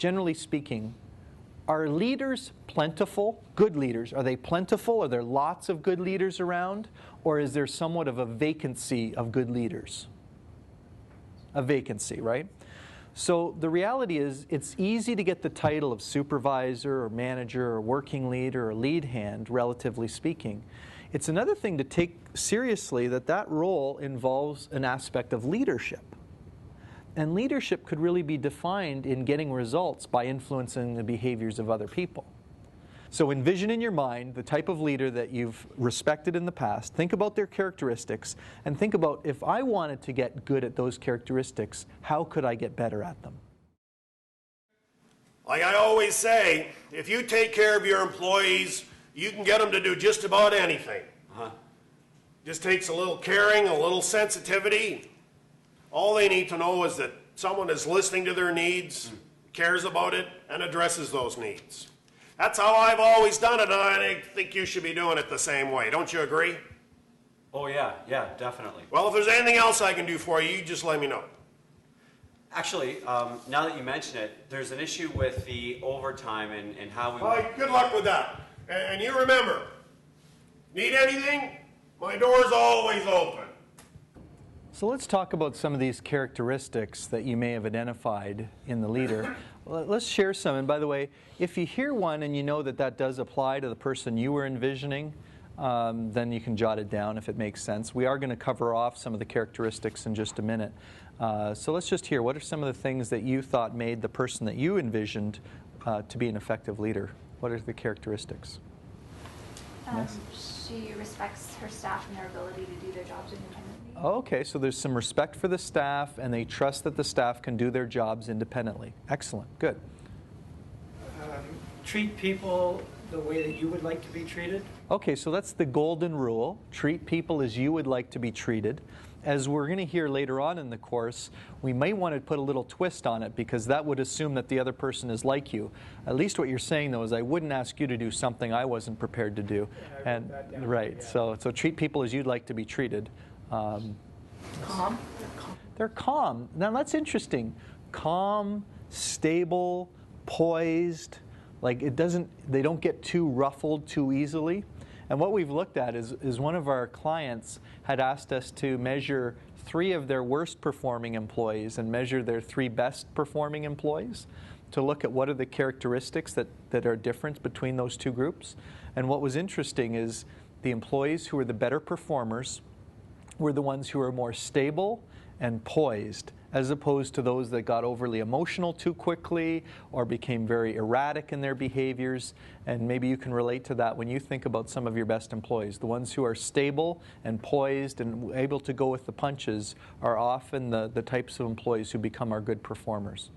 generally speaking, are leaders plentiful? Good leaders, are they plentiful? Are there lots of good leaders around? Or is there somewhat of a vacancy of good leaders? A vacancy, right? So the reality is it's easy to get the title of supervisor or manager or working leader or lead hand, relatively speaking. It's another thing to take seriously that that role involves an aspect of leadership. And leadership could really be defined in getting results by influencing the behaviors of other people. So envision in your mind the type of leader that you've respected in the past. Think about their characteristics and think about, if I wanted to get good at those characteristics, how could I get better at them? Like I always say, if you take care of your employees, you can get them to do just about anything. Just takes a little caring, a little sensitivity. All they need to know is that someone is listening to their needs, cares about it, and addresses those needs. That's how I've always done it, and I think you should be doing it the same way. Don't you agree? Oh yeah, definitely. Well, if there's anything else I can do for you, you just let me know. Actually, now that you mention it, there's an issue with the overtime and how we... All right, good luck with that. And you remember, need anything? My door's always open. So let's talk about some of these characteristics that you may have identified in the leader. Let's share some. And by the way, if you hear one and you know that that does apply to the person you were envisioning, then you can jot it down if it makes sense. We are going to cover off some of the characteristics in just a minute. So let's just hear, what are some of the things that you thought made the person that you envisioned to be an effective leader? What are the characteristics? Yes? She respects her staff and their ability to do their jobs independently. Okay, so there's some respect for the staff, and they trust that the staff can do their jobs independently. Excellent, good. Treat people the way that you would like to be treated. Okay, so that's the golden rule. Treat people as you would like to be treated. As we're going to hear later on in the course, we might want to put a little twist on it, because that would assume that the other person is like you. At least what you're saying, though, is I wouldn't ask you to do something I wasn't prepared to do. Yeah, and right, yeah. So treat people as you'd like to be treated. Calm. They're calm. Now that's interesting. Calm, stable, poised. Like they don't get too ruffled too easily. And what we've looked at is one of our clients had asked us to measure 3 of their worst performing employees and measure their 3 best performing employees to look at what are the characteristics that are different between those 2 groups. And what was interesting is the employees who were the better performers were the ones who were more stable and poised, as opposed to those that got overly emotional too quickly or became very erratic in their behaviors. And maybe you can relate to that when you think about some of your best employees. The ones who are stable and poised and able to go with the punches are often the types of employees who become our good performers.